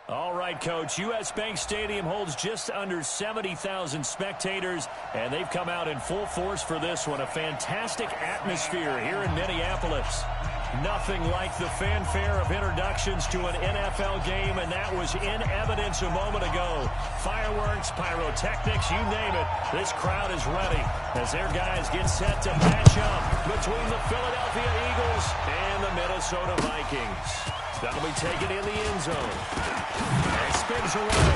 All right, Coach. U.S. Bank Stadium holds just under 70,000 spectators, and they've come out in full force for this one. A fantastic atmosphere here in Minneapolis. Nothing like the fanfare of introductions to an NFL game, and that was in evidence a moment ago. Fireworks, pyrotechnics, you name it. This crowd is ready as their guys get set to match up between the Philadelphia Eagles and the Minnesota Vikings. That'll be taken in the end zone. And spins away.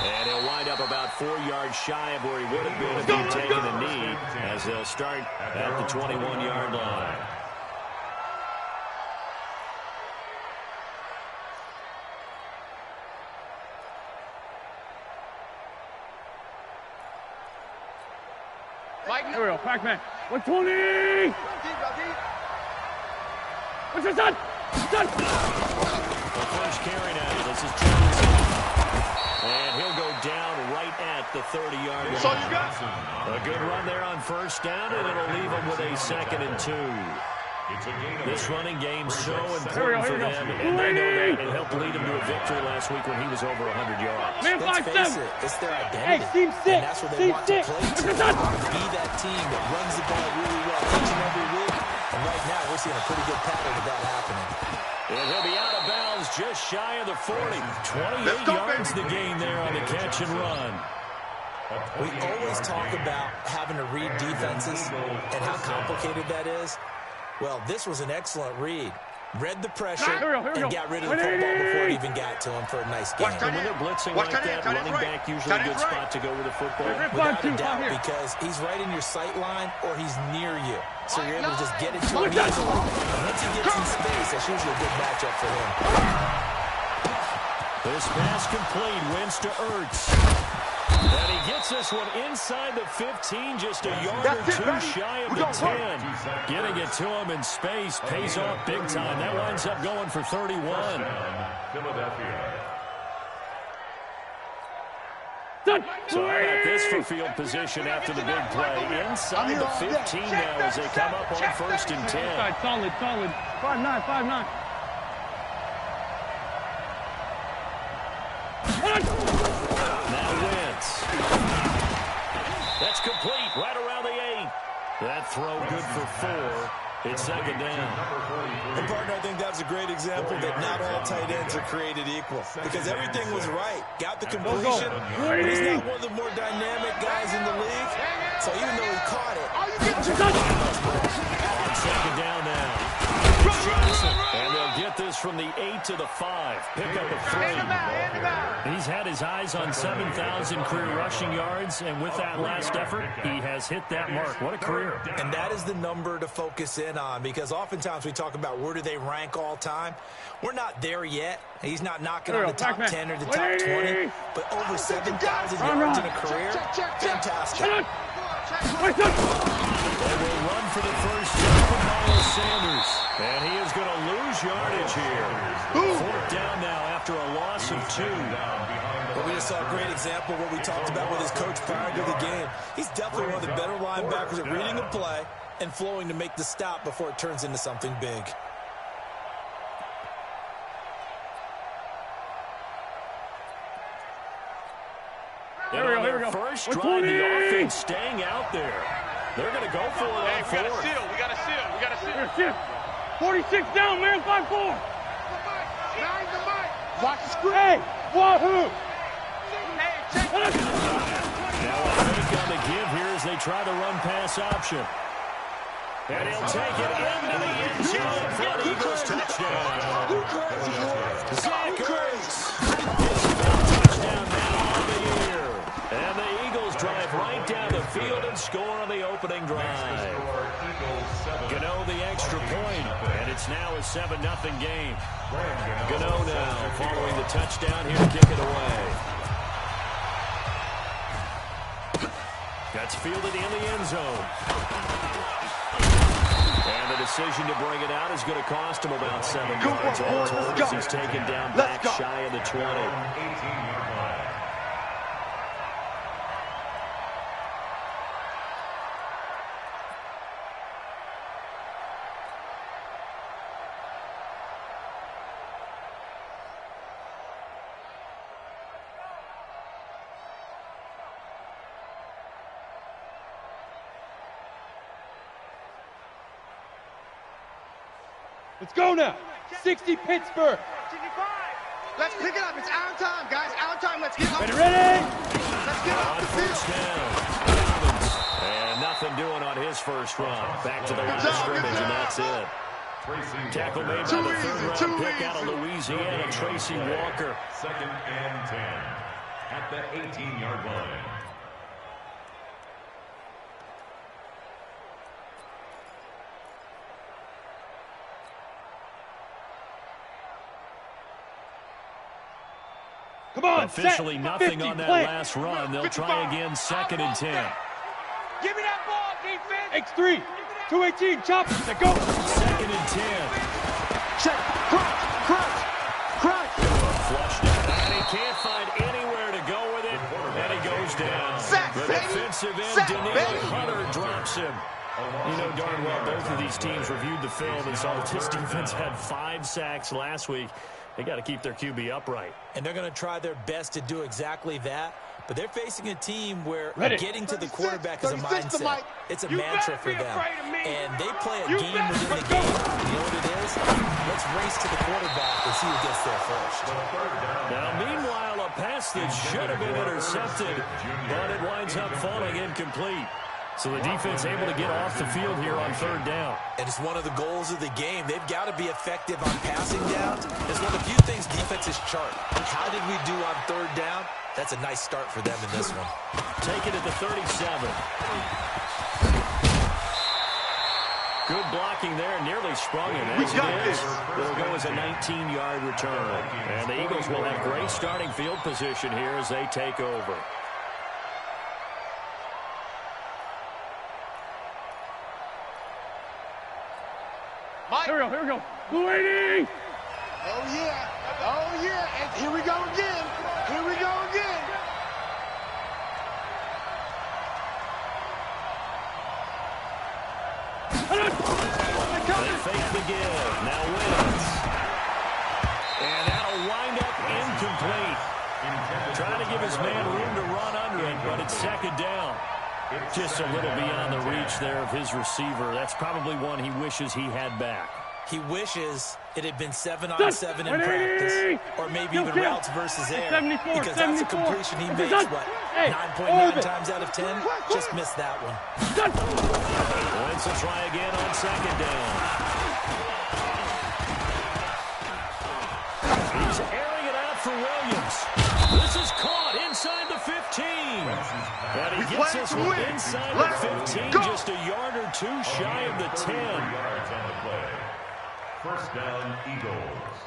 And he'll wind up about 4 yards shy of where he would have been if he'd taken a knee, as they'll start at the 21-yard line. Mike, here we go. Pac-Man. 120! What's your son? Son! The first carry now. This is Johnson. And he'll go down right at the 30-yard line. So you got a good run there on first down, and it'll leave him with a 2nd and 2. This running game so important for them, and they know that it helped lead him to a victory last week when he was over 100 yards. Let's face it, it's their identity, team six, and that's what they want to play to. Be that team that runs the ball really well each and every week, and right now we're seeing a pretty good pattern of that happening. And he'll be out of bounds just shy of the 40. 28 yards the gain there on the catch and run. We always talk about having to read defenses and how complicated that is. Well, this was an excellent read. Read the pressure and got rid of the football before it even got to him for a nice game. And when they're blitzing like that, running back usually a good spot to go with the football. Without a doubt, because he's right in your sight line or he's near you. So you're able to just get it to him easily. Once he gets in space, that's usually a good matchup for him. This pass complete, wins to Ertz. And he gets this one inside the 15, just a yard or two shy of the 10. Getting it to him in space pays off big time. That winds up going for 31. So how about this for field position after the big play? Inside the 15 now as they come up on 1st and 10. Solid. 5-9. That's complete, right around the 8. That throw good for 4. It's 2nd down. And, partner, I think that's a great example that not all tight ends are created equal. Because everything was right. Got the completion, but he's not one of the more dynamic guys in the league. So even though he caught it, on 2nd down now. Johnson. And they'll get this from the 8 to the 5. Pick up a 3. He's had his eyes on 7,000 career rushing yards, and with that last effort, he has hit that mark. What a career. And that is the number to focus in on, because oftentimes we talk about where do they rank all time. We're not there yet. He's not knocking on the top 10 or the top 20, but over 7,000 yards in a career, fantastic. They will run for the first down from Miles Sanders. And he is going to lose yardage here. 4th down now after a loss of 2. But we just saw a great example of what we talked about with his coach prior to the game. He's definitely one of the better linebackers at reading a play and flowing to make the stop before it turns into something big. Here we go. First drive, the offense staying out there. They're going to go for it on 4th. We got to seal. 46 down, man. 5-4. Watch the screen. Hey, wahoo! Now a fake on the give here as they try the run pass option. And he'll take it into the end zone for an Eagles touchdown. Zach Ertz. Touchdown now on the year. And the Eagles drive right down the field and score on the opening drive. Gano the extra point, and it's now a 7-0 game. Gano now following the touchdown here to kick it away. That's fielded in the end zone. And the decision to bring it out is going to cost him about 7 yards all told as he's taken down back shy of the 20. Let's go now. 60 Pittsburgh. Let's pick it up. It's our time, guys. Our time. Let's get up. Ready? Let's get up the field. And nothing doing on his first run. Back to the line of scrimmage, and that's it. Tackle made by the third-round pick out of Louisiana, Tracy Walker. 2nd and 10 at the 18-yard line. Come on, officially set. nothing 50, on that play. last run. They'll try again, 2nd and 10. Give me that ball, defense. X3, 218, chop. Let's go. 2nd and 10. Check. Crunch. Flushed it, and he can't find anywhere to go with it, and he goes down. Sack, the baby. defensive end, Sack, Daniil baby. Hunter, drops him. You know darn well both of these teams reviewed the film and saw that this defense had 5 sacks last week. They got to keep their QB upright. And they're going to try their best to do exactly that. But they're facing a team where getting to the 36, quarterback is a 36 mindset. It's a mantra for them. And they play a game within the game. You know what it is? Let's race to the quarterback and see who gets there first. Now, meanwhile, a pass that should have been intercepted, but it winds up falling incomplete. So the defense able to get off the field here on 3rd down. And it's one of the goals of the game. They've got to be effective on passing downs. It's one of the few things defenses chart. How did we do on 3rd down? That's a nice start for them in this one. Take it at the 37. Good blocking there, nearly sprung him. As it is, it'll go as a 19-yard return. And the Eagles will have great starting field position here as they take over. Here we go. Blue 80. Oh, yeah. And here we go again. They fake the give. Now Wentz. And that'll wind up incomplete. Trying to give his man room to run under it, but it's 2nd down. Just a little beyond the reach there of his receiver. That's probably one he wishes he had back. He wishes it had been 7-on-7 in practice, or maybe even routes versus air, because that's a completion he makes, what, 9.9 times out of 10? Just missed that one. Wentz will try again on 2nd down. He's airing it out for Williams. This is caught inside the 15. And he gets this one inside the 15, just a yard or 2 shy of the 10. Yards on the play. 1st down, Eagles.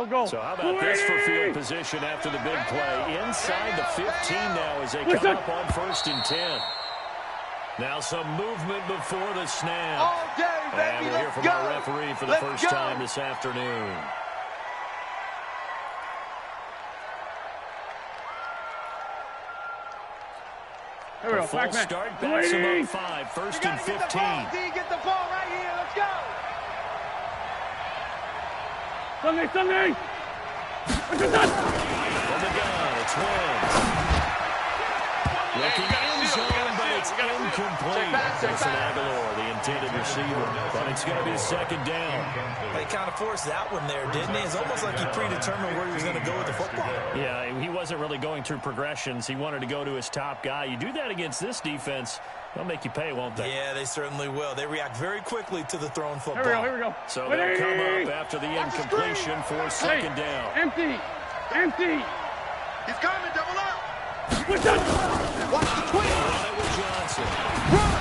Go. So how about this for field position after the big play? Inside the 15 now as they come up on 1st and 10. Now some movement before the snap. All day, baby. And we'll hear from our referee for the first time this afternoon. Here we go. Full start, backs him up 5, 1st and 15. Get the ball right here. Let's go. Sunday. From the gun, it's Wentz. Looking end zone, but it's incomplete. Jason Aguilar, the intended receiver. But it's going to be a 2nd down. They kind of forced that one there, didn't he? It's almost like he predetermined where he was going to go with the football. Yeah, he wasn't really going through progressions. He wanted to go to his top guy. You do that against this defense, they'll make you pay, won't they? Yeah, they certainly will. They react very quickly to the thrown football. Here we go. So they'll come up after the incompletion for 2nd down. Empty. He's coming. Double up. What's that? Watch the twin. Run it with Johnson. Run.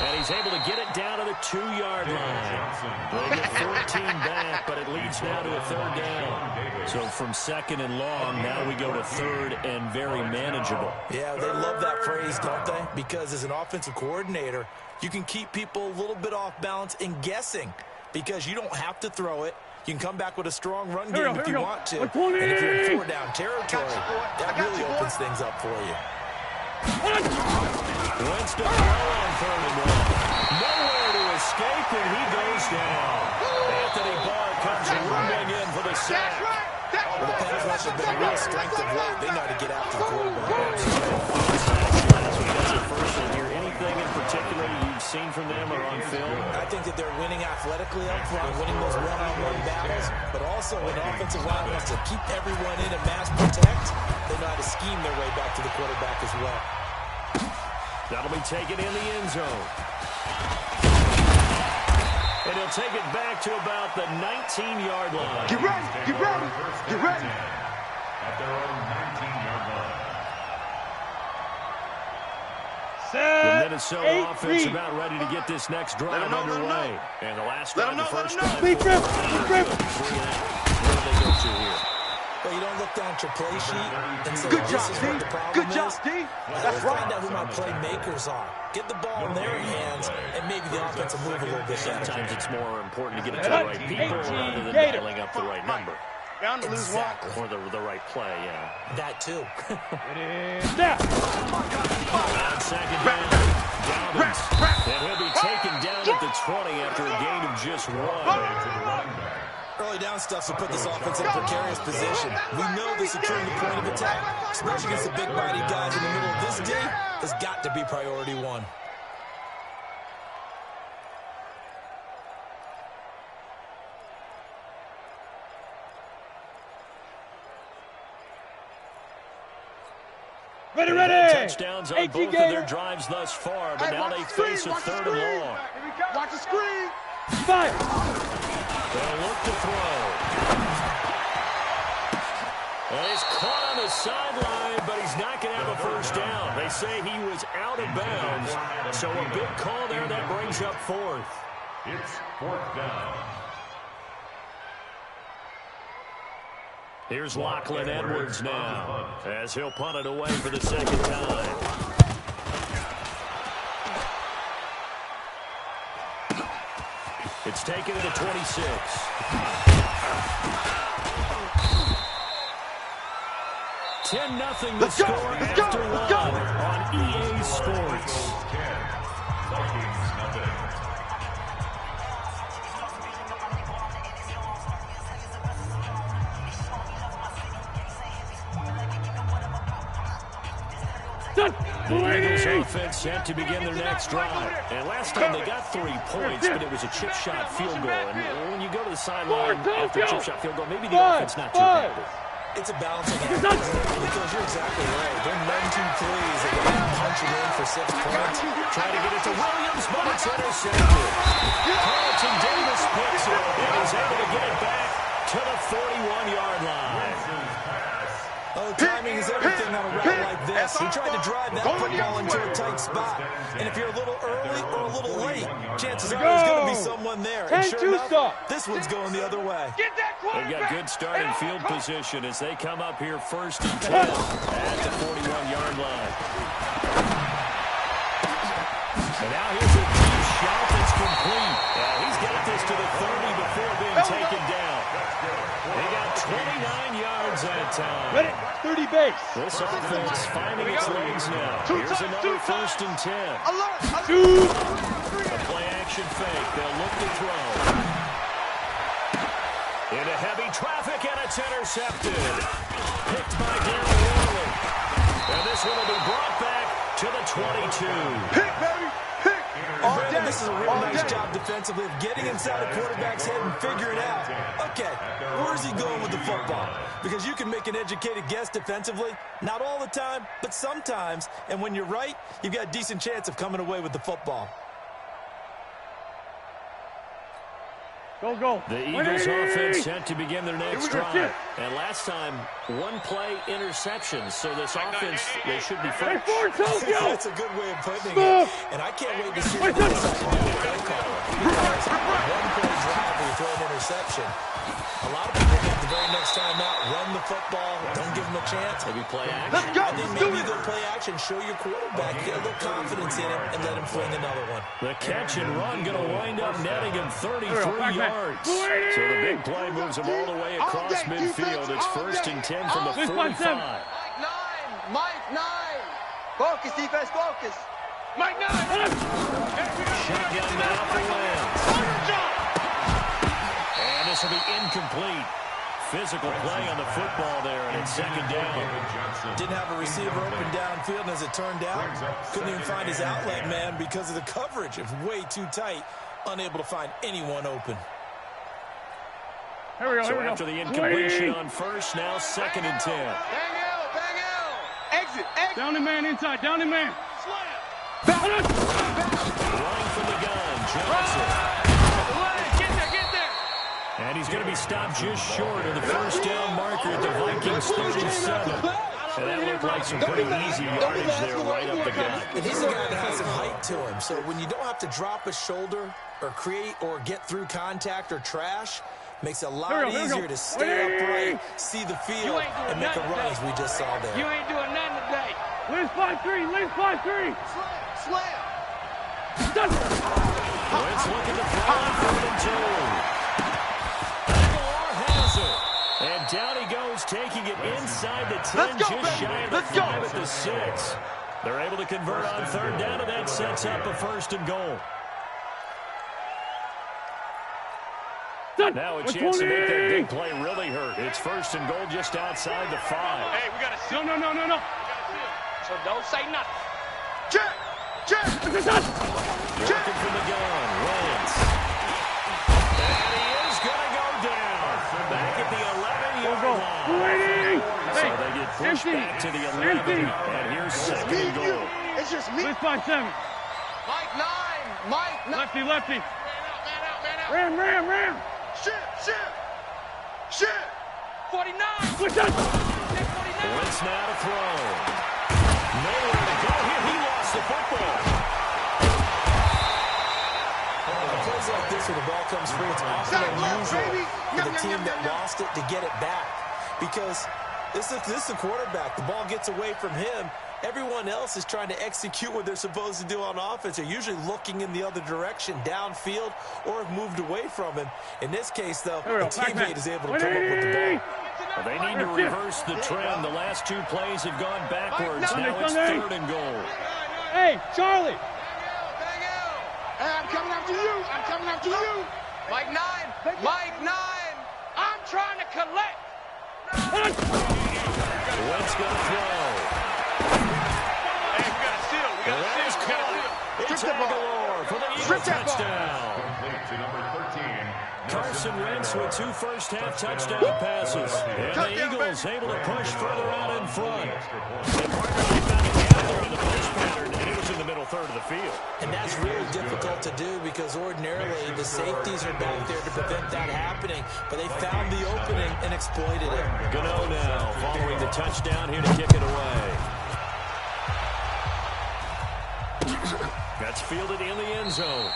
And he's able to get it down to the 2-yard line. They get 14 back, but it leads now to a 3rd down. So from 2nd and long, now we go to 3rd and very manageable. Yeah, they love that phrase, don't they? Because as an offensive coordinator, you can keep people a little bit off balance and guessing because you don't have to throw it. You can come back with a strong run game if you want to. And if you're in 4-down territory, that really opens things up for you. Wentz to throw on 3rd and 1. Nowhere to escape, and he goes down. Anthony Barr comes rooming in for the sack. Well, the pass rush has been a real strength of late. They know how to get after the quarterback. That's your first one here. Anything in particular you've seen from them or on film? I think that they're winning athletically up front, winning those one-on-one battles, but also when offensive line wants to keep everyone in and mass protect, they know how to scheme their way back to the quarterback as well. That'll be taken in the end zone. And he'll take it back to about the 19-yard line. Get ready, get ready, get ready. At their own 19-yard line. The Minnesota offense about ready to get this next drive underway. And the last drive, the first drive. Where do they go to here? Well, you don't look down at your play sheet and say, Good job, this is D. what the problem Good is. job, D. That's Find right. out who my playmakers are. Get the ball in their hands, and maybe the offense will move a little bit better. Sometimes it's more important to get it to the right people rather than dialing up the right number. Bound to lose one. Exactly. Or the right play, yeah. That too. On second down, Dobbins. And he'll be taken down at the 20 after a gain of just 1. Early down stuff will put this offense in a precarious position. We know this securing the point of attack, especially against the big-body guys in the middle of this day, has got to be priority one. Ready. Touchdowns on both of their drives thus far, but now they face a third and long. Watch the screen. They'll look to throw. And he's caught on the sideline, but he's not going to have a first down. They say he was out of bounds, so a big call there that brings up fourth. It's fourth down. Here's Lachlan Edwards now, as he'll punt it away for the second time. It's taken to the 26. 10-0 the score after one on EA Sports. Vikings nothing. The Eagles offense set to begin their next drive. And last time they got 3 points, but it was a chip shot field goal. And when you go to the sideline after a chip shot field goal, maybe the offense not too happy. It's a balancing act because you're exactly right. They're 1-2 threes and they're punching in for 6 points. Trying to get it to Williams, but it's intercepted. Carlton Davis picks it and is able to get it back to the 41-yard line. Oh, timing is everything on a route like this. He tried to drive that football into a tight spot. And if you're a little early or a little late, chances are there's going to be someone there. And sure enough, this one's going the other way. They've got good starting field position as they come up here first and 10 at the 41-yard line. And now here's a deep shot that's complete. He's got this to the 30 before being taken down. They got 29 yards that time. Ready? 30 base. This offense finding its legs now. Here's another first and 10. A play action fake. They'll look to throw. Into heavy traffic, and it's intercepted. Picked by Darren Warley. And this one will be brought back to the 22. Pick, baby. Pick. Brandon, this is a real nice job defensively of getting inside a quarterback's head and figuring out, okay, where's he going with the football? Because you can make an educated guess defensively, not all the time, but sometimes. And when you're right, you've got a decent chance of coming away with the football. Go. The Eagles offense set to begin their next drive. And last time, 1 play interception. So this offense, they should be fresh. That's a good way of putting it. And I can't wait to see what they decide to do with their call. Because 1 play drive where you throw an interception. A lot of people think the very next time out, run the football, don't give them a chance. Maybe play action. Let's go. I think maybe you go play action, show your quarterback, get a little confidence in him, and let him fling another one. The catch and run going to wind up netting him 33 yards. So the big play moves him all the way across midfield. It's first and 10 from the 45. Mike 9. Focus, defense, focus. Mike 9. Shotgun now for Lance. And this will be incomplete. physical play on the football there, and it's second down. Didn't have a receiver open downfield, and as it turned out, couldn't even find his outlet man because of the coverage. It was way too tight, unable to find anyone open. Here we go, so after the incompletion on first, now 2nd and 10. Bang out. Exit. Down the man inside, down the man. Running from the gun, Johnson. Get there. And he's going to be stopped just short of the first down marker at the Vikings 37. And that looked like some pretty easy yardage there right up the gut. And he's a guy that has some height to him. So when you don't have to drop a shoulder or create or get through contact or trash, makes it a lot easier to stay upright, see the field, and make a run as we just saw there. You ain't doing nothing today. Liz 5-3, Liz 5-3. Slam. Wentz looking to throw on 4th and 2. Outlaw has it. And down he goes, taking it inside the 10, just shy of the 5 at the 6. They're able to convert on 3rd down, and that sets up a 1st and goal. Now a chance to make that big play really hurt. It's 1st and goal just outside the 5. Hey, we got to seal. No. So don't say nothing. Check. Working from the gun, Wentz. And he is going to go down. Back at the 11-yard line. So they get pushed back to the 11. And here's 2nd and goal. It's just me. Liz 5-7. Mike 9. Lefty. Man out. Ram. Shit. 49. What's that? Wentz now to throw. Nowhere to go here. He lost the football. Plays like this where the ball comes free, it's often unusual for the team that lost it to get it back. Because this is the quarterback. The ball gets away from him. Everyone else is trying to execute what they're supposed to do on offense. They're usually looking in the other direction, downfield, or have moved away from him. In this case, though, the teammate is able to come up with the ball. Well, they need to reverse the trend. The last 2 plays have gone backwards. Now it's 3rd and goal. Hey, Charlie. Hey, I'm coming after you. Mike 9. I'm trying to collect. Wentz going to throw. Hey, we got to seal. It's Aguilar for the Eagles touchdown. Carson Wentz with 2 first-half touchdown passes. And the Eagles able to push further out in front. And Parker found a gap there in the push pattern, and it was in the middle 3rd of the field. And that's really difficult to do because ordinarily the safeties are back there to prevent that happening. But they found the opening and exploited it. Gano now following the touchdown here to kick it away. That's fielded in the end zone.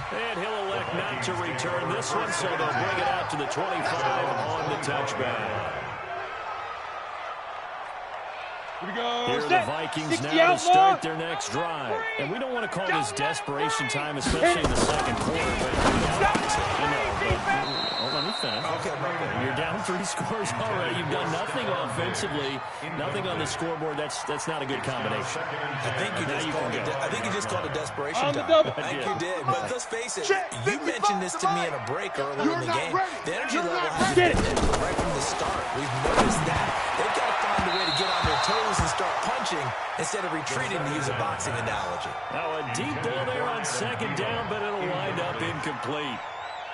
And he'll elect not to return this one, so they'll bring it out to the 25 on the touchback. Here we go. Here are the Vikings now to start their next drive. And we don't want to call this desperation time, especially in the 2nd quarter. But let me finish. Okay. You're down 3 scores already. You've done nothing offensively, nothing on the scoreboard. That's not a good combination. I think you just called it desperation time. I think you did. But let's face it, you mentioned this to me in a break earlier in the game. The energy level has been right from the start. We've noticed that. They've got to find a way to get on their toes and start punching instead of retreating, to use a boxing analogy. Now a deep ball there on 2nd down, but it'll wind up incomplete.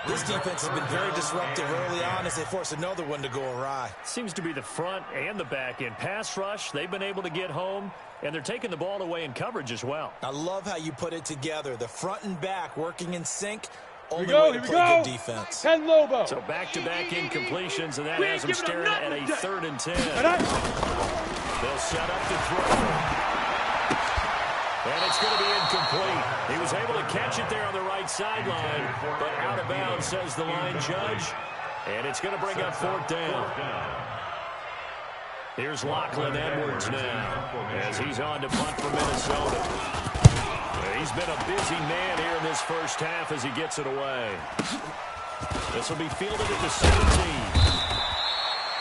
This defense has been very disruptive early on as they force another one to go awry. Seems to be the front and the back end. Pass rush, they've been able to get home, and they're taking the ball away in coverage as well. I love how you put it together. The front and back working in sync. Only Here way to play good defense. 10 Lobo. So back-to-back incompletions, and that has them staring at a 3rd and 10. They'll set up to throw. And it's going to be incomplete. He was able to catch it there on the right sideline, but out of bounds, says the line judge. And it's going to bring up 4th down. Here's Lachlan Edwards now as he's on to punt for Minnesota. He's been a busy man here in this first half as he gets it away. This will be fielded at the 17.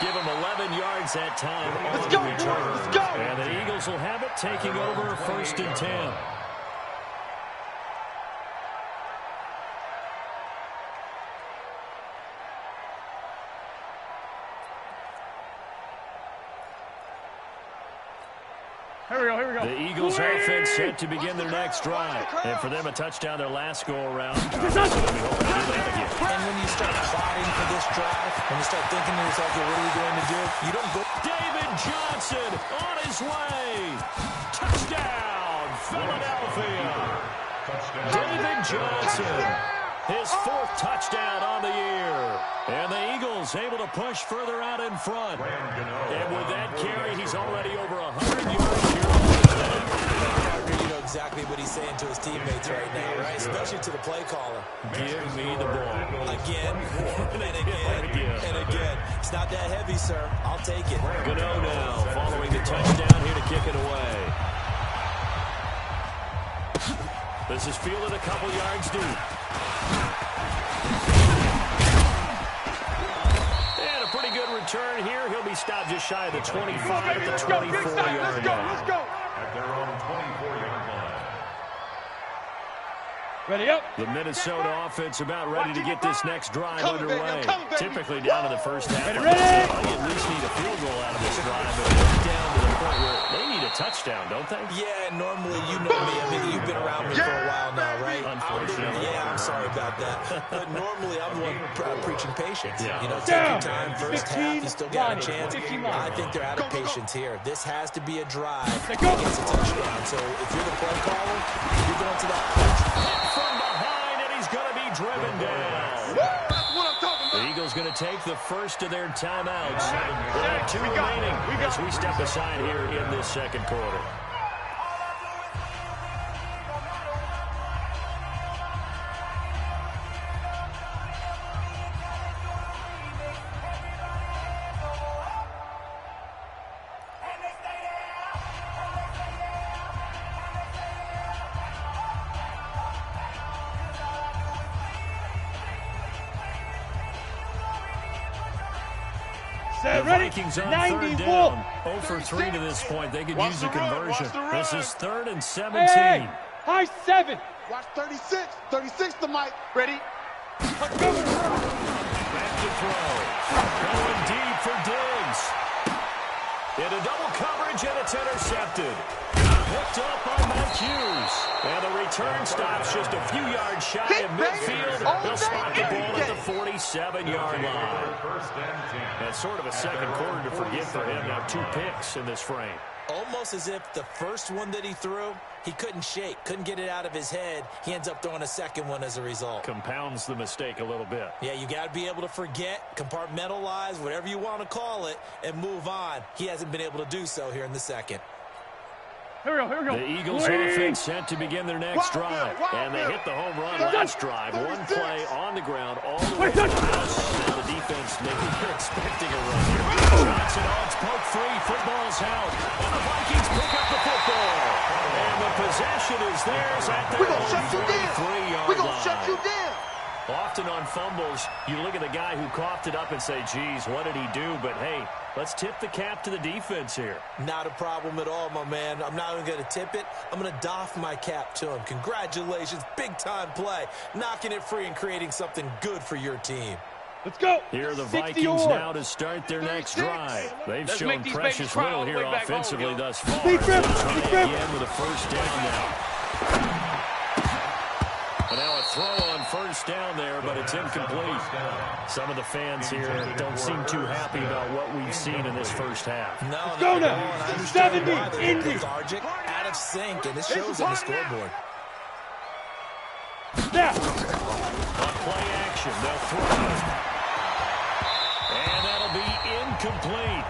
Give him 11 yards that time on the return. Let's go. And the Eagles will have it, taking over 1st and 10. The Eagles offense set to begin their next drive. And for them, a touchdown their last go-around. And when you start plotting for this drive, when you start thinking to yourself, what are we going to do? You don't go. David Johnson on his way. Touchdown, Philadelphia. David Johnson, his 4th touchdown on the year. And the Eagles able to push further out in front. And with that carry, he's already over 100 yards here on the day. You know exactly what he's saying to his teammates right now, right? Especially to the play caller. Give me the ball. Again, and again, and again. It's not that heavy, sir. I'll take it. Gano now following the touchdown here to kick it away. This is fielded a couple yards deep. And a pretty good return here. He'll be stopped just shy of the 25 at the 24-yard line. At their own 24-yard line. Ready up. The Minnesota offense about ready to get this next drive underway. Typically down to the first half. They at least need a field goal out of this drive, but they're down to the point where they need a touchdown, don't they? Yeah, normally, you know me. I mean, you've been around me for a while now, right? Unfortunately. Yeah, I'm sorry about that. But normally, I'm the one preaching patience. You know, take your time. First half, you still got a chance. I think they're out of patience here. This has to be a drive against a touchdown. So if you're the play caller, you're going to that punch. From behind, and he's going to be driven down. That's what I'm talking about. The Eagles going to take the first of their timeouts. There are 2 remaining as we step aside here in this second quarter. Set, The ready. Vikings on 90 third full. down. 0 for 3 to this point. They could use a conversion. This is 3rd and 17. Hey, high 7. Watch 36. 36 to Mike. Ready? Let's go. Back to throw. Going deep for Diggs. Into double coverage, and it's intercepted. Picked up by Mike Hughes. And the return stops just a few yards shy of midfield. They'll spot the ball at the 47-yard line. And sort of a second quarter to forget for him. Now 2 picks in this frame. Almost as if the first one that he threw, he couldn't shake, couldn't get it out of his head. He ends up throwing a second one as a result. Compounds the mistake a little bit. Yeah, you got to be able to forget, compartmentalize, whatever you want to call it, and move on. He hasn't been able to do so here in the second. Here we go. The Eagles offense set to begin their next drive. And they hit the home run last drive. 1 play on the ground all the way to the house. And the defense maybe they're expecting a run here. Johnson on, it's poke free. Football's out. And the Vikings pick up the football. And the possession is theirs at their own 43-yard line. We're going to shut you down. Often on fumbles, you look at the guy who coughed it up and say, geez, what did he do? But, hey, let's tip the cap to the defense here. Not a problem at all, my man. I'm not even going to tip it. I'm going to doff my cap to him. Congratulations. Big-time play. Knocking it free and creating something good for your team. Let's go. Here are the Vikings now to start their next drive. They've shown precious little here offensively thus far. They'll try again with a first down now. And now a throw on first down there, but it's incomplete. Some of the fans here don't seem too happy about what we've seen in this first half. No, go now. 70, Indy. Lethargic, out of sync, and it shows on the scoreboard. Yeah. On play action, they'll throw. And that'll be incomplete.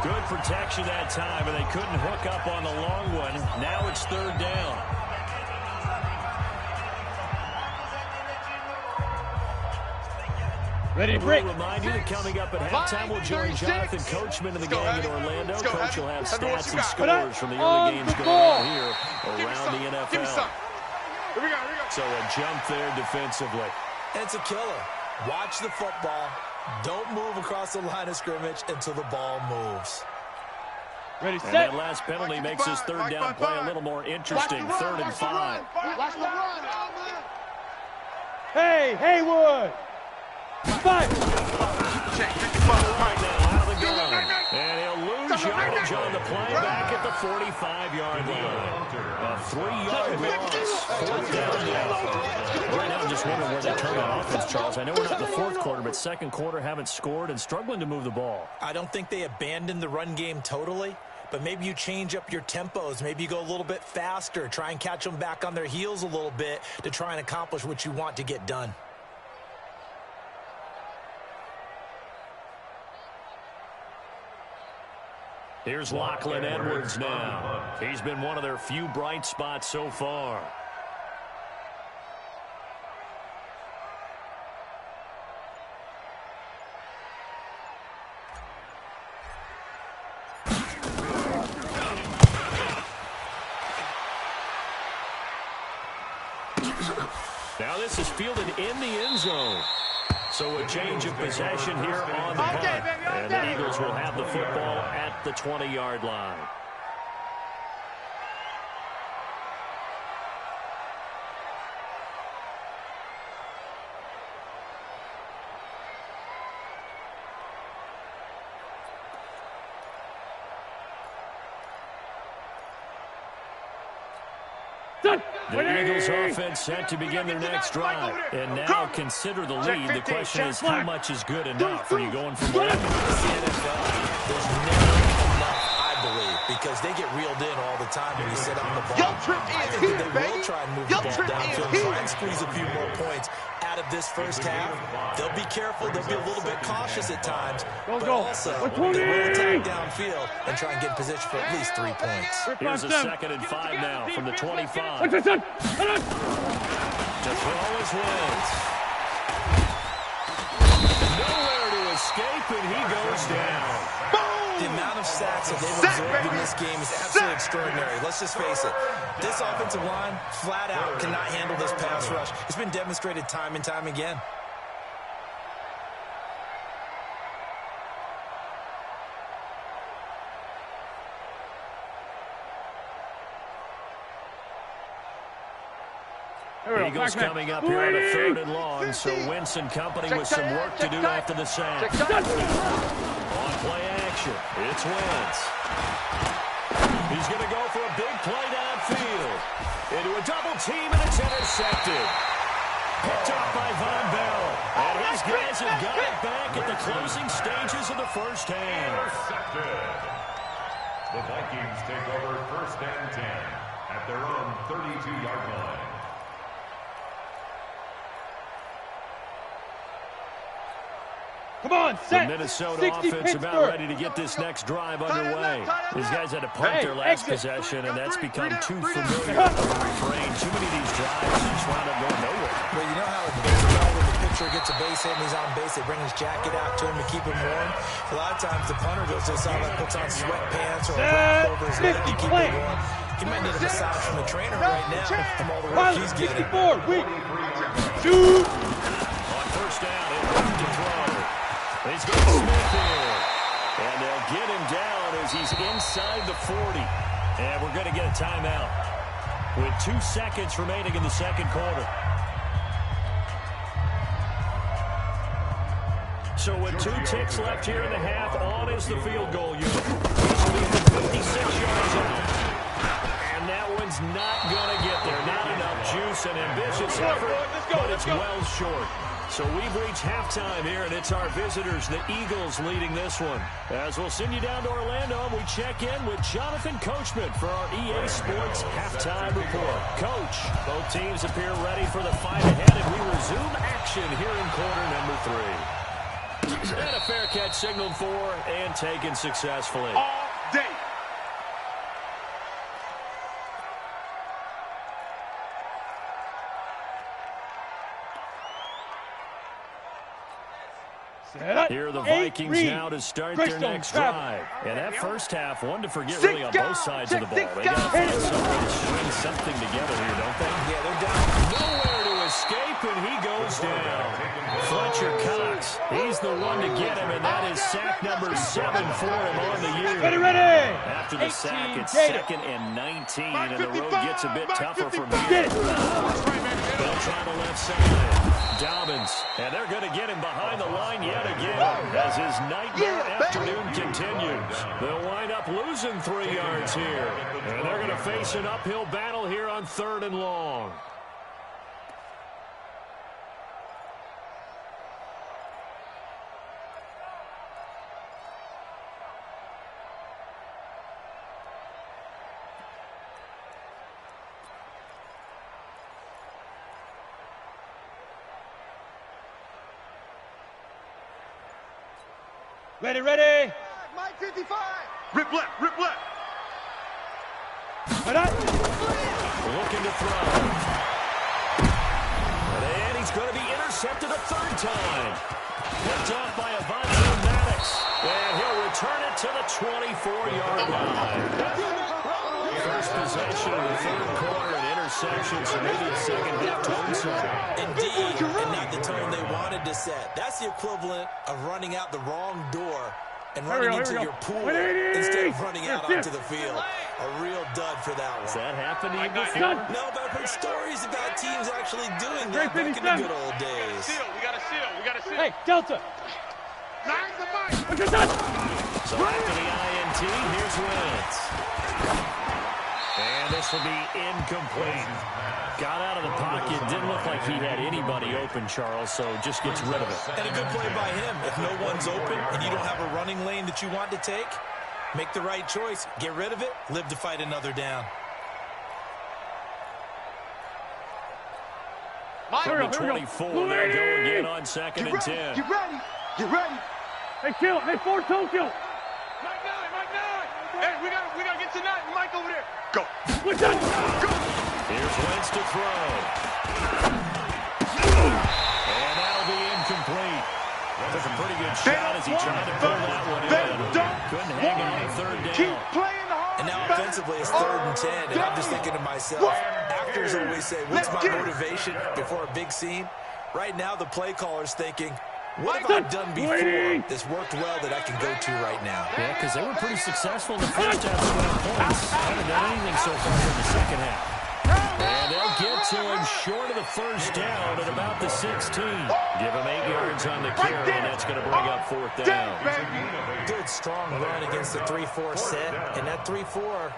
Good protection that time, and they couldn't hook up on the long one. Now it's 3rd down. Ready to break. We'll remind you that coming up at halftime, we'll join Jonathan Coachman and the gang in Orlando. Coach will have stats and scores from the early games going on here around the NFL. So a jump there defensively. And it's a killer. Watch the football. Don't move across the line of scrimmage until the ball moves. Ready, And set. that last penalty makes this 3rd down play a little more interesting. 3rd and 5. Watch the run. Hey, Haywood. 5. Right now, out of the gun. And he'll lose yardage on the play back at the 45-yard line. A 3-yard loss. Fourth down now. Right now I'm just wondering where they turn on offense, Charles. I know we're not in the fourth quarter, but second quarter haven't scored and struggling to move the ball. I don't think they abandoned the run game totally, but maybe you change up your tempos. Maybe you go a little bit faster. Try and catch them back on their heels a little bit to try and accomplish what you want to get done. Here's Lachlan Edwards now. He's been one of their few bright spots so far. Now this is fielded in the end zone. So a change of possession here on the punt. And the Eagles will have the football at the 20-yard line. The Eagles offense set to begin their next drive. And now consider the lead. The question is, how much is good enough? Are you going for more? There's never enough, I believe, because they get reeled in all the time when you sit on the ball. I think that they will try and move the ball downfield and try and squeeze a few more points out of this first half. They'll be careful. They'll be a little bit cautious at times, but also they will attack downfield and try and get in position for at least 3 points. Here's a 2nd and 5 now from the 25. To throw his wins. Nowhere to escape, and he goes down. The amount of sacks that they've absorbed in this game is absolutely extraordinary. Let's just face it. This offensive line, flat out, cannot handle this pass rush. It's been demonstrated time and time again. Eagles coming up here on a 3rd and long, so Wentz and company with some work to do after the sack. On play action, it's Wentz. He's going to go for a big play downfield. Into a double team, and it's intercepted. Picked up by Von Bell. And his guys have got it back at the closing stages of the first half. Intercepted. The Vikings take over 1st and 10 at their own 32-yard line. Come on, set. The Minnesota offense about ready to get this next drive underway. These guys had to punt their last possession, and that's become too familiar of a refrain. Too many of these drives just wound up going nowhere. Well, you know how it goes well when the pitcher gets a base hit and he's on base. They bring his jacket out to him to keep him warm. A lot of times the punter goes to the sideline, puts on sweatpants or a wrap over his leg to keep him warm. He might need a massage from the trainer right now from all the work he's getting. 54, shoot. On 1st down, and ready to throw. He's got Smith here. And they'll get him down as he's inside the 40. And we're going to get a timeout with 2 seconds remaining in the second quarter. So with 2 ticks left here in the half, on is the field goal unit. He's leaving 56 yards out. And that one's not going to get there. Not enough juice and ambitious effort, but it's well short. So we've reached halftime here, and it's our visitors, the Eagles, leading this one. As we'll send you down to Orlando, and we check in with Jonathan Coachman for our EA Sports Halftime Report. Coach, both teams appear ready for the fight ahead, and we resume action here in quarter number 3. And a fair catch signaled for and taken successfully. All day. Here are the Vikings now to start their next drive. And that first half, one to forget really on both sides of the ball. They got to find some way to string something together here, don't they? Yeah, they're down. Nowhere to escape, and he goes down. Fletcher Cox, he's the one to get him, and that is sack number 7 for him on the year. Ready. After the sack, it's 2nd and 19, and the road gets a bit tougher from here. They'll try the left side. Dobbins, and they're going to get him behind the line yet again as his nightmare afternoon continues. They'll wind up losing 3 yards here, and they're going to face an uphill battle here on 3rd and long. Ready, ready. Mike 55. Rip left, rip left. Looking to throw. And he's going to be intercepted a 3rd time. Picked off by Avante Maddox. And he'll return it to the 24-yard line. First possession of the 3rd quarter, an interception, so maybe the 2nd half tone set. Indeed, and not the tone they wanted to set. That's the equivalent of running out the wrong door and running into your pool instead of running out onto the field. A real dud for that one. Has that happened to you before? No, but I've heard stories about teams actually doing that back in the good old days. We got to seal. We got to seal. Hey, Delta. Nice the Mike. So after the INT, here's Wentz. And this will be incomplete. Got out of the pocket. Didn't look like he had anybody open, Charles, so just gets rid of it. And a good play by him. If no one's open and you don't have a running lane that you want to take, make the right choice. Get rid of it. Live to fight another down. Number 24, they'll go again on 2nd and 10. Get ready. Get ready. Hey, kill. Hey, 4 toe kill. Mike 9. Hey, we got to get tonight. Mike over there. Go. What's that? Go. Here's Wentz to throw. And that'll be incomplete. Took a pretty good shot as he tried to pull that one in. Couldn't hang it on 3rd down. Keep playing the hard. And now offensively it's 3rd and 10, and I'm just thinking to myself, actors always say, what's my motivation before a big scene? Right now the play caller's thinking, what have I done before that's worked well that I can go to right now? Yeah, because they were pretty successful in the first half scoring points. Haven't done anything so far in the second half. And they'll get to him short of the 1st down at about the 16. Give him 8 yards on the carry, and that's going to bring up 4th down. Good, strong run against the 3-4 set. And that 3-4,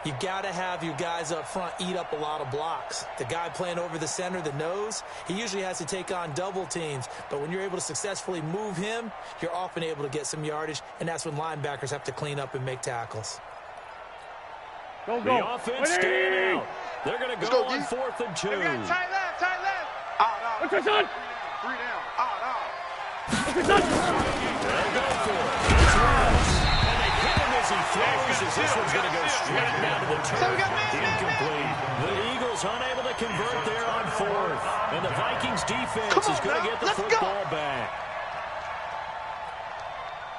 you got to have your guys up front eat up a lot of blocks. The guy playing over the center, the nose, he usually has to take on double teams. But when you're able to successfully move him, you're often able to get some yardage, and that's when linebackers have to clean up and make tackles. The offense staying out. They're going to go on 4th and 2. Tight left. Out. What's your son? 3 down. Out. What's your son? They'll go for it. It's Wentz. And they hit him as he throws, as this one's going to go straight down to the turf. Incomplete. The Eagles unable to convert there on 4th. And the Vikings defense is going to get the football back.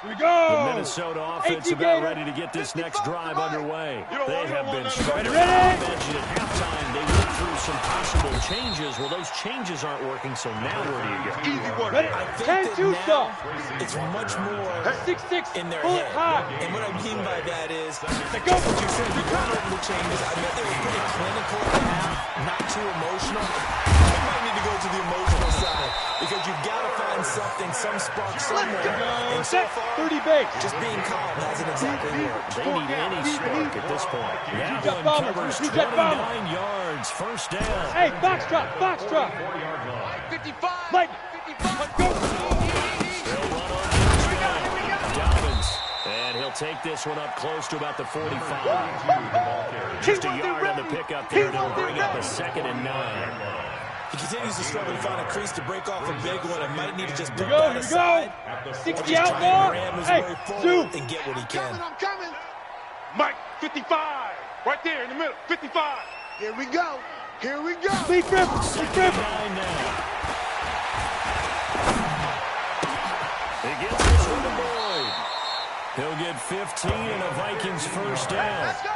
Here we go. The Minnesota offense about ready to get this next drive underway. They have been struggling. I mentioned at halftime they went through some possible changes. Well, those changes aren't working, so now where do you go? Easy work. I think that now it's much more 6'6". in their Pull it head. high. And what I mean by that is, what you said, you went over the changes. I bet they were pretty clinical at half, not too emotional. They might need to go to the emotional side because you've got to find something, some spark somewhere. And so far, 30 base. just being calm hasn't exactly worked. They need any spark at this point. That one covers 29 yards. 1st down. Hey, box drop. 55. Mike. 55. Let's go. They'll run on this one. Dobbins. And he'll take this one up close to about the 45. Just a yard on the pickup there, and it'll bring up a 2nd and 9. He continues to struggle to find a crease to break off a big one and might need to just put Here that we aside. go. Or 60 just try and Outlaw. ram his Hey, way forward Sue. and get what he can. I'm coming. Mike 55. Right there in the middle. 55. Here we go. Second and 9 now. He gets this one to Boyd. He'll get 15 and a Vikings 1st down. Let's go.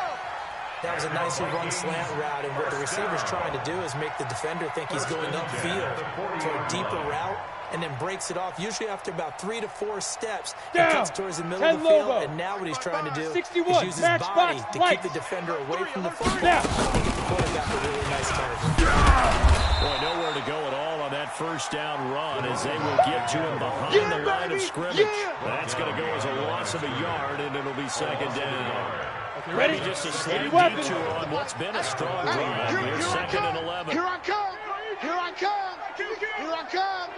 That was a nicely run slant route, and what the receiver's trying to do is make the defender think he's going upfield for a deeper route, and then breaks it off, usually after about 3 to 4 steps. He cuts towards the middle of the field, and now what he's trying to do is use his body to keep the defender away from the football and give the quarterback a really nice target. Boy, nowhere to go at all on that first down run as they will get to him behind the line of scrimmage. That's going to go as a loss of a yard, and it'll be second down. Ready? Just a slight detour on what's been a strong drive. Here, second and 11. Here I come. Here I come. Here I come.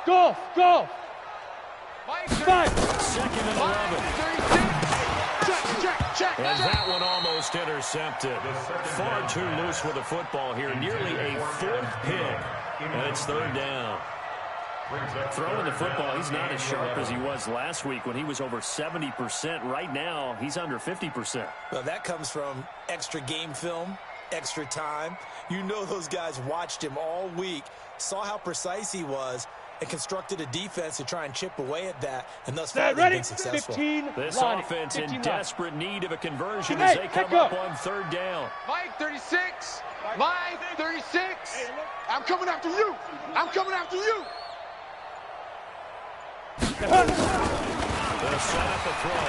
Go. Go. 5. Second and 11. And that one almost intercepted. Far too loose with the football here. Nearly a 4th pick. And it's third down. Throwing the football, he's not as sharp as he was last week when he was over 70%. Right now, he's under 50%. Well, that comes from extra game film, extra time. You know those guys watched him all week, saw how precise he was, and constructed a defense to try and chip away at that, and thus far they've been successful. This offense in desperate need of a conversion as they come up on third down. Mike 36. Mike 36. I'm coming after you. I'm coming after you. They'll set up a throw.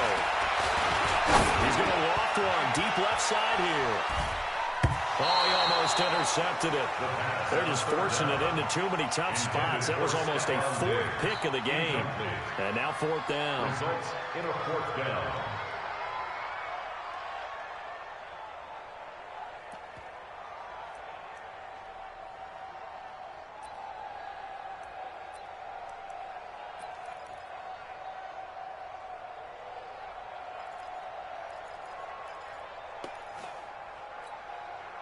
He's going to walk one deep left side here. Oh, he almost intercepted it. They're just forcing it into too many tough spots. That was almost a 4th pick of the game. And now 4th down. Results in a 4th down.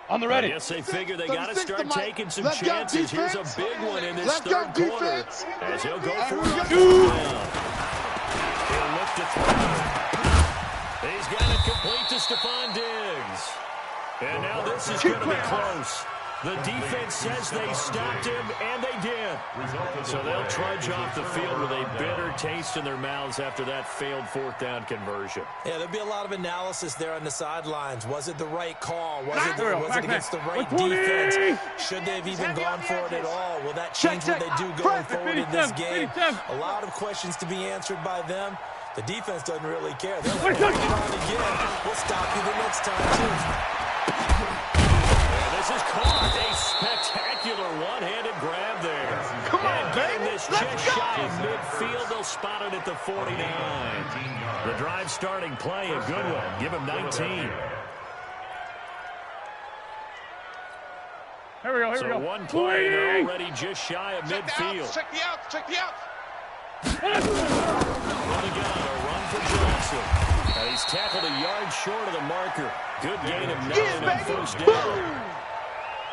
On the ready. I guess they figure they got to start taking some chances. Here's a big one in this third quarter. As he'll go for a touchdown. He'll look to throw. He's got it complete to Stephon Diggs. And now this is going to be close. The defense says they stopped him, and they did. So they'll trudge off the field with a bitter taste in their mouths after that failed 4th down conversion. Yeah, there'll be a lot of analysis there on the sidelines. Was it the right call? Was it against the right defense? Should they have even gone for it at all? Will that change what they do going forward in this game? A lot of questions to be answered by them. The defense doesn't really care. They'll let it on again. We'll stop you the next time, too. This is caught. A spectacular one-handed grab there. And getting this just shy of midfield, they'll spot it at the 49. The drive starting play, a good one. Give him 19. Here we go. So one play, and they're already just shy of midfield. Check the outs. Check the outs. On the gun, a run for Johnson. And he's tackled a yard short of the marker. Good gain of 9 on first down.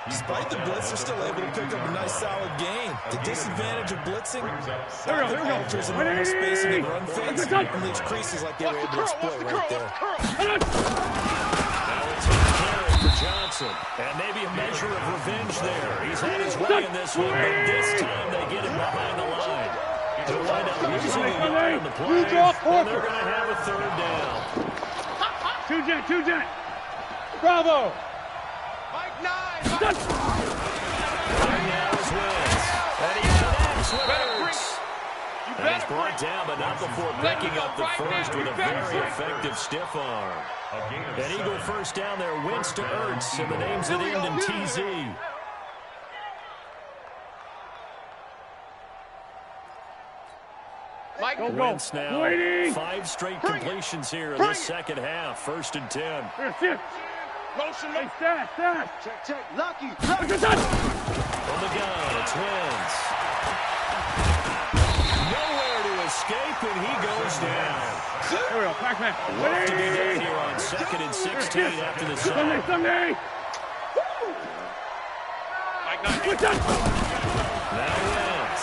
Despite the blitz, they're still able to pick up a nice, solid gain. The disadvantage of blitzing, here we go. alters in normal spacing and run fakes, and leaves creases like they were able to exploit right there. Now it's a carry for Johnson. And maybe a measure of revenge there. He's had his way in this one, but this time they get him behind the line. They'll wind up losing a yard on the play, and they're going to have a third down. Two jet. Bravo. Mike 9. And now is Wentz. And he connects with Ertz. And he's brought down, but not before picking up the first with a very effective stiff arm. An Eagle first down there, Wentz to Ertz, and the names that end in TZ. Wentz now, 5 straight completions here in the second half. 1st and 10. Motion, stat. Check. Lucky. From the gun, it's Wentz. Nowhere to escape, and he goes down. Here we go, Pac-Man. Work to be done here on 2nd and 16 after the sack. Sunday. Now Wentz.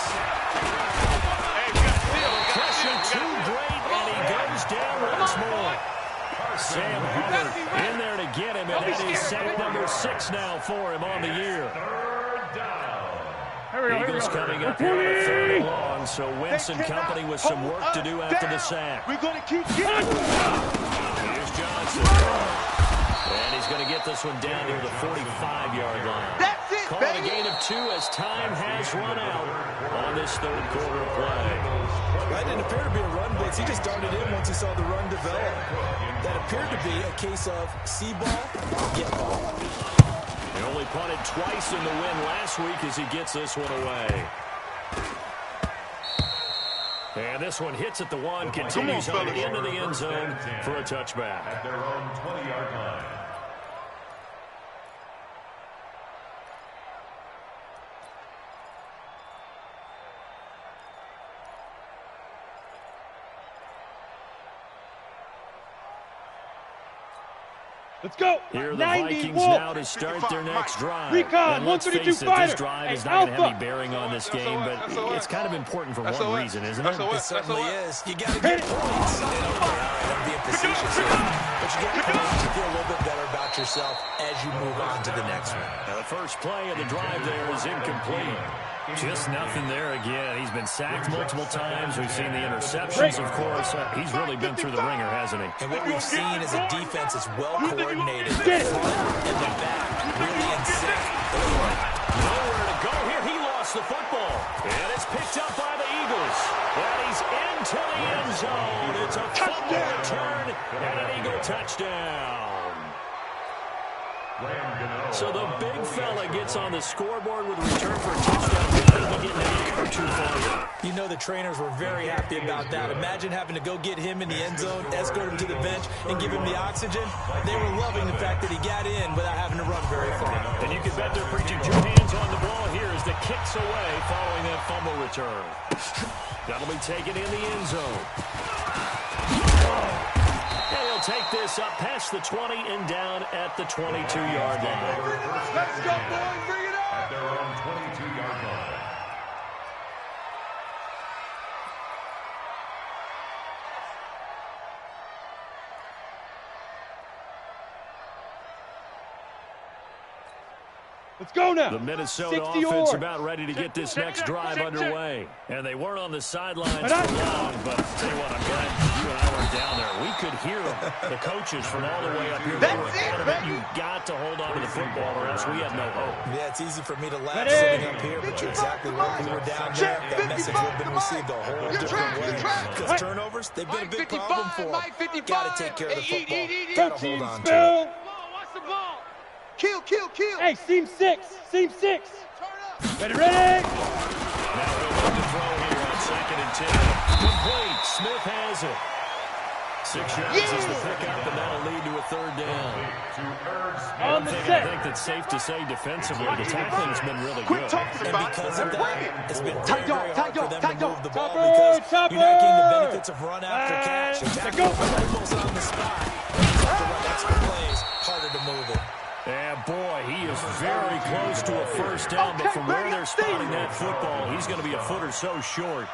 Pressure too great, and he goes down once more. Sam Hubbard in there to get him, and that is sack number 6 now for him on the year. Eagles coming up here on a 3rd and long, so Wentz and company with some work to do after the sack. We're going to keep getting. Here's Johnson. And he's going to get this one down near the 45-yard line. That's it. call it a gain of 2 as time has run out on this third quarter play. That didn't appear to be a run blitz. He just darted in once he saw the run develop. That appeared to be a case of see ball, get ball. He only punted twice in the win last week as he gets this one away. And this one hits at the 1, continues on into the end zone for a touchback. At their own 20-yard line. Let's go. Here are the Vikings now to start their next drive. Recon, and let's face 132 it, fighter. this drive is Hey, not going to have Alpha. any bearing on this game, but it's kind of important for one reason, isn't it? It certainly is. You got to get points. I'm being facetious here. But you get points to feel a little bit better about yourself as you move on to the next one. Now the first play of the drive there is incomplete. Just nothing there again. He's been sacked multiple times. We've seen the interceptions, of course. He's really been through the ringer, hasn't he? And what we've seen is a defense that's well coordinated. The front and the back really in sync. Nowhere to go here. He lost the football. And it's picked up by the Eagles. And he's into the end zone. It's a fumble return and an Eagle touchdown. So the big fella gets on the scoreboard with a return for a touchdown. He didn't get too far. You know the trainers were very happy about that. Imagine having to go get him in the end zone, escort him to the bench, and give him the oxygen. They were loving the fact that he got in without having to run very far. And you can bet they're preaching 2 hands on the ball here as the kick's away following that fumble return. That'll be taken in the end zone. And he'll take this up past the 20 and down at the 22-yard line. Let's go, boys. Bring it on. At their own 22-yard line. Let's go now. The Minnesota 60 offense or. about ready to get this next drive underway. And they weren't on the sidelines for Right on. long, but I'll tell you what, I'm glad you and I weren't down there. We could hear them, the coaches from all the way up here. They were adamant, you've got to hold on to the football or else we have no hope. Yeah, it's easy for me to laugh Ready? sitting up here, but you're exactly right. We were down there. That message would have been received a whole different way. Because turnovers, they've been a big problem for them. Got to take care of the football. Got to hold on to it. Watch the ball. Kill, kill, kill. Hey, seam 6. Seam 6. Turn up. Ready, ready. Now he'll look to throw here on 2nd and 10. Complete. Smith has it. 6 yards is the pickup, and that'll lead to a 3rd down. On the I set. think that's safe to say defensively, the tackling's been really Quit good. talking And about because it. of that, it's been very, very hard for them to move the ball Chopper, because you're not getting the chopper. benefits of run after catch. And The go. tackle almost on the spot. You have to run extra plays, harder to move it. And boy, he is very close to a 1st down, but from where they're spotting that football, he's going to be a foot or so short.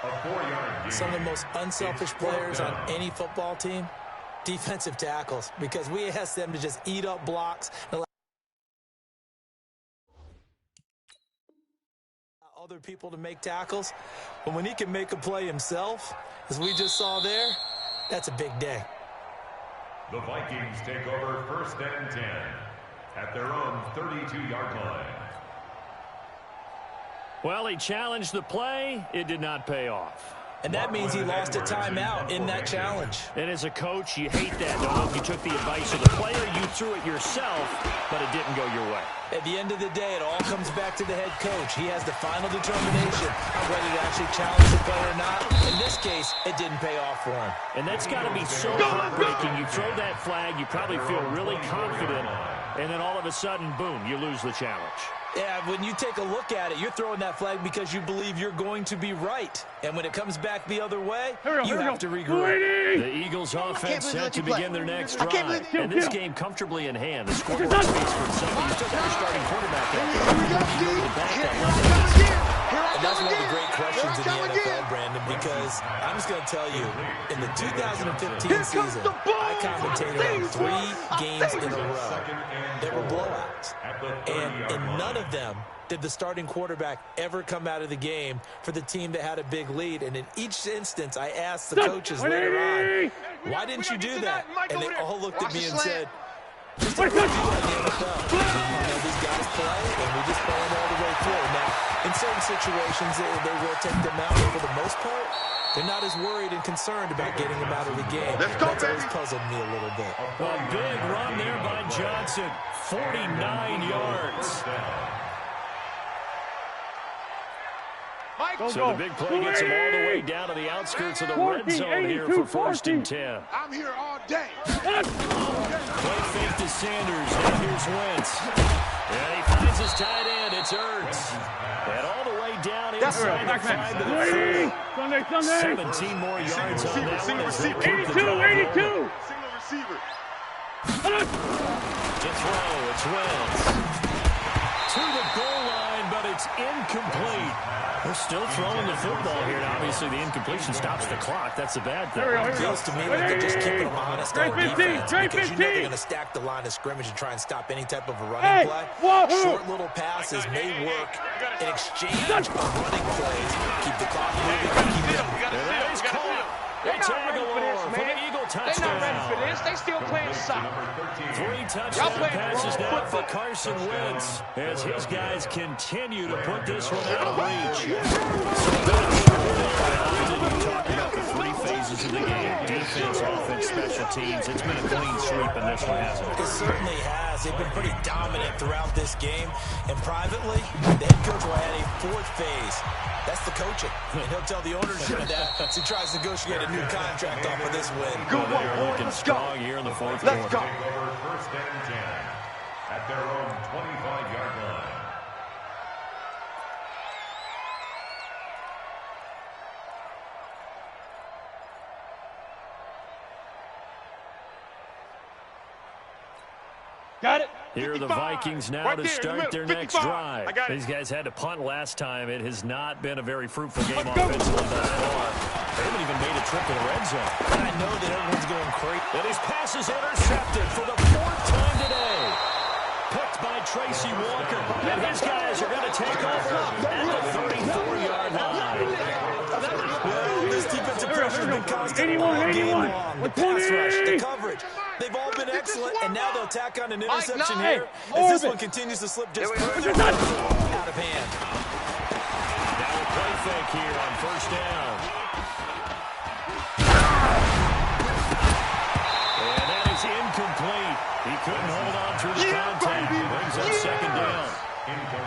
Some of the most unselfish players on any football team, defensive tackles, because we ask them to just eat up blocks and allow other people to make tackles. But when he can make a play himself, as we just saw there, that's a big day. The Vikings take over 1st and 10 at their own 32-yard line. Well, he challenged the play. It did not pay off. And that means he lost a timeout in that challenge. And as a coach, you hate that. Don't know if you took the advice of the player, you threw it yourself, but it didn't go your way. At the end of the day, it all comes back to the head coach. He has the final determination on whether to actually challenge the player or not. In this case, it didn't pay off for him. And that's got to be so heartbreaking. You throw that flag, you probably feel really confident, and then all of a sudden, boom, you lose the challenge. Yeah, when you take a look at it, you're throwing that flag because you believe you're going to be right. And when it comes back the other way, you have to regroup. The Eagles offense set to begin their next drive. And this game comfortably in hand. The scoreboard Done. speaks for itself. You still got your starting quarterback out there. Here we go, You know Steve. the back Here that I level. come again. Here I And that's come one of the again. great questions in Here I the come NFL, again. Brandon, because I'm just going to tell you, in the 2015 Here comes season, the ball. I commentated on 3 games in a row that were blowouts. And in none of them did the starting quarterback ever come out of the game for the team that had a big lead. And in each instance, I asked the coaches later on, why didn't you do that? And they all looked at me and said, just like we do in the NFL. You know, these guys play, and we just play them all the way through. Now, in certain situations, they will take them out. For the most part, they're not as worried and concerned about getting them out of the game. Let's go, That's always puzzled me a little bit. A big run there by Johnson. 49 yards. So the big play gets him all the way down to the outskirts of the red zone here for 1st and 10. I'm here all day. Play fake to Sanders. Now here's Wentz. And he finds his tight end. It's Ertz. And all the way down inside the 5 to the 4. 17 more yards on that one as they keep the drive 82. Single receiver. to throw. It's Wentz. To the goal line, but it's incomplete. They're still throwing the football here. And obviously, the incompletion stops the clock. That's a bad thing. It feels to me like they're just keeping them honest on defense because you know they're going to stack the line of scrimmage and try and stop any type of a running play. Short little passes may work in exchange for running plays. Keep the clock moving and keep them. That is caught. It's Aguilar for the Eagle touchdown. They're not ready for this. They still playing soccer. 3 touchdown passes now for Carson Wentz as his guys continue to put this one out of reach. You talked about the 3 phases of the game. Defense, offense, special teams. It's been a clean sweep in this one, hasn't it? It certainly has. They've been pretty dominant throughout this game. And privately, the head coach will add a 4th phase. That's the coaching. And he'll tell the ownership that as he tries to negotiate a new contract off of this win. Well, they're looking strong here in the 4th quarter. Take over 1st and 10 at their own 25-yard line. Got it. Here are the 55. Vikings now Right to there, start their 55. next drive. I got it. These guys had to punt last time. It has not been a very fruitful game offensively thus far. They haven't even made a trip to the red zone. I know that everyone's going crazy. And his pass is intercepted for the 4th time today. Picked by Tracy Walker. And his guys are going to take off at the 34-yard line. Well, this defensive pressure has been constant all game long. The pass rush, the coverage. They've all been excellent, and now they'll tack on an interception here as this one continues to slip just further out of hand. Now a play fake here on 1st down. And that is incomplete. He couldn't hold on to his contact. Brings up 2nd down.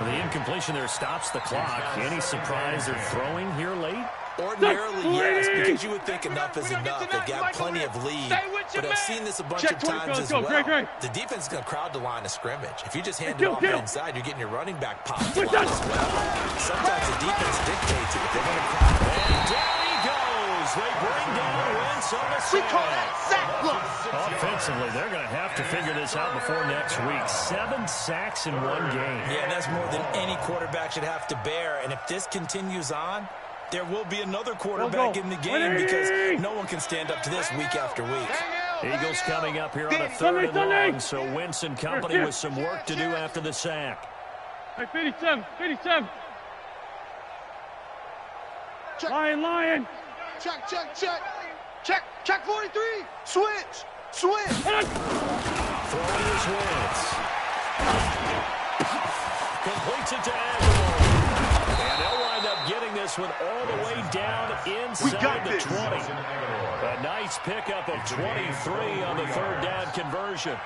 The incompletion there stops the clock. Any surprise they're throwing here late? Ordinarily, yes, because you would think enough is enough. They've got plenty of lead, but I've seen this a bunch of times as well. The defense is going to crowd the line of scrimmage. If you just hand it off inside, you're getting your running back popped a lot as well. Sometimes the defense dictates it. If they're going to crowd it. And down he goes. They bring down Wentz on the sack. We call that sack block. Offensively, they're going to have to figure this out before next week. 7 sacks in 1 game. Yeah, that's more than any quarterback should have to bear. And if this continues on, there will be another quarterback in the game because no one can stand up to this week after week. Eagles coming up here on a 3rd and long, so Wentz and company with some work to do after the sack. Hey, 57. Lion. Check. Check 43. Switch. Throwing his Wentz. Completes it to Aguilar. And they'll wind up getting this one all the way down inside the 20. A nice pickup of 23 on the 3rd down conversion.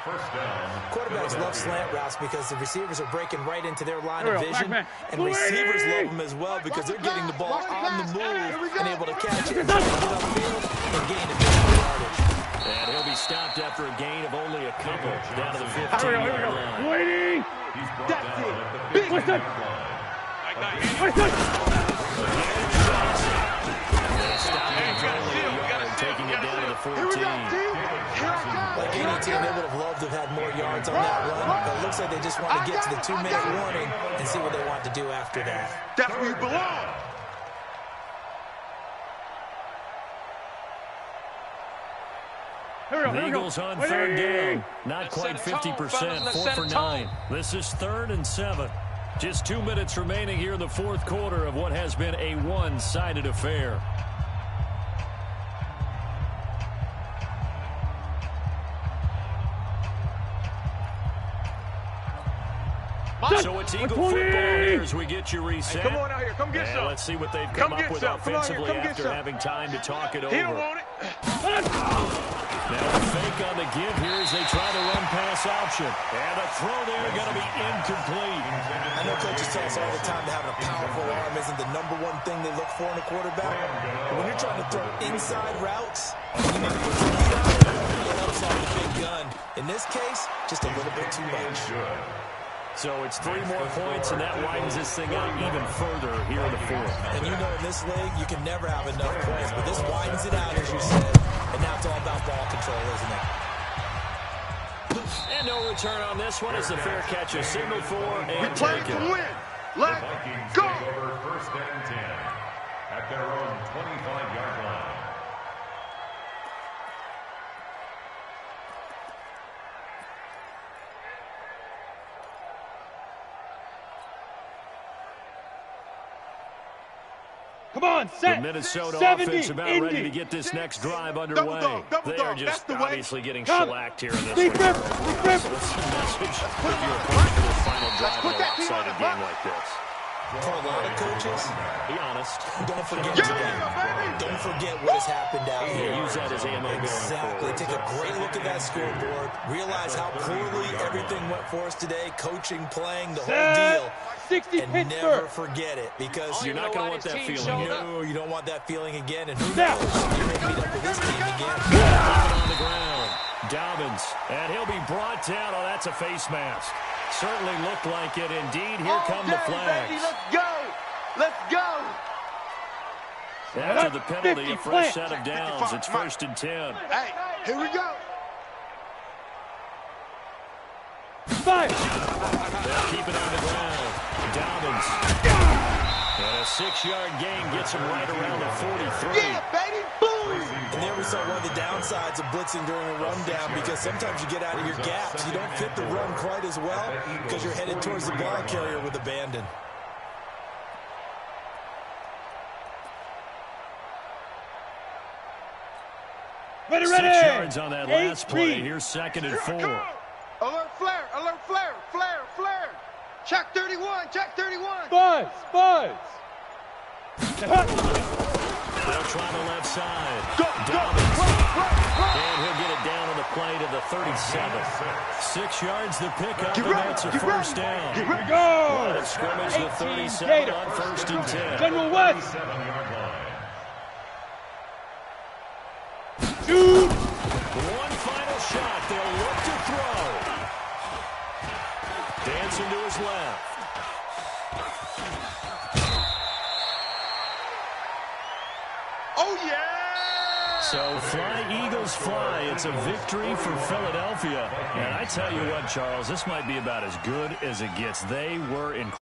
Quarterbacks love slant routes because the receivers are breaking right into their line of vision, and receivers love them as well because they're getting the ball on the move and able to catch it, get upfield, and gain additional yardage. And he'll be stopped after a gain of only a couple down to the 15-yard line. Waiting. That's it. Big. Taking it down to the 14. Like any team, they would have loved to have had more yards on that run, but it looks like they just want to get to the 2-minute warning and see what they want to do after that. That's where you belong. The Eagles on 3rd down. Not quite 50%, 4 for 9. This is 3rd and 7. Just 2 minutes remaining here in the 4th quarter of what has been a one-sided affair. So it's Eagle football here as we get you reset. Hey, come on out here. Come get some. Let's see what they've come up with offensively after having time to talk it over. He don't want it. Now the fake on the give here as they try the run-pass option. And a throw there going to be incomplete. I know coaches tell us all the time that having a powerful arm isn't the #1 thing they look for in a quarterback. But when you're trying to throw inside routes, you need to put your feet out there and upside the big gun. In this case, just a little bit too much. So it's 3 more points, and that widens this thing out even further here in the 4th. And you know in this league, you can never have enough points, but this widens it out, as you said. And now it's all about ball control, isn't it? And no return on this one as the fair catch is signaled for and Play to taken. win. Let's go. Take over 1st and 10 at their own 25-yard line. Come on, set. The Minnesota 70, offense about Indy. ready to get this next drive underway. They are just obviously getting shellacked here in this one. Grip. So what's the message if you're approaching this final drive in a lopsided game like this? For a lot of coaches, Be honest. don't forget today. Don't forget what has happened out here. Use that as ammo going Exactly. forward. Take a great look at that scoreboard. Realize how poorly everything went for us today. Coaching, playing, the whole deal. 60 And Pittsburgh. never forget it, because You're not going to want that feeling again. no, you don't want that feeling again. And who Now. knows? You may meet up with this team again. On the ground. Dobbins. And he'll be brought down. Oh, that's a face mask. Certainly looked like it. Indeed, here come the flags. Baby, let's go. Let's go. After the penalty, a 50 fresh plant. set of downs. It's 1st and 10. Hey, here we go. 5. They'll keep it on the ground. Dobbins. And a 6-yard gain gets him right around the 43. Yeah, baby, boom. And there we saw one of the downsides of blitzing during a rundown, because sometimes you get out of your gaps. You don't fit the run quite as well because you're headed towards the ball carrier with abandon. Ready. 6 yards on that last play. Here's 2nd and 4. Alert flare, alert flare, flare. Check 31, check 31. Buzz. They'll try the left side. Dobbins. And he'll get it down on the play to the 37. 6 yards the pickup, and that's a first down. Here we go. Line of scrimmage, the 37 Gator. on 1st and 10. General West. 7-yard line. Shoot. One final shot. They'll look to throw. Dancing to his left. Oh, yeah. So fly, Eagles, fly. It's a victory for Philadelphia. And I tell you what, Charles, this might be about as good as it gets. They were incredible.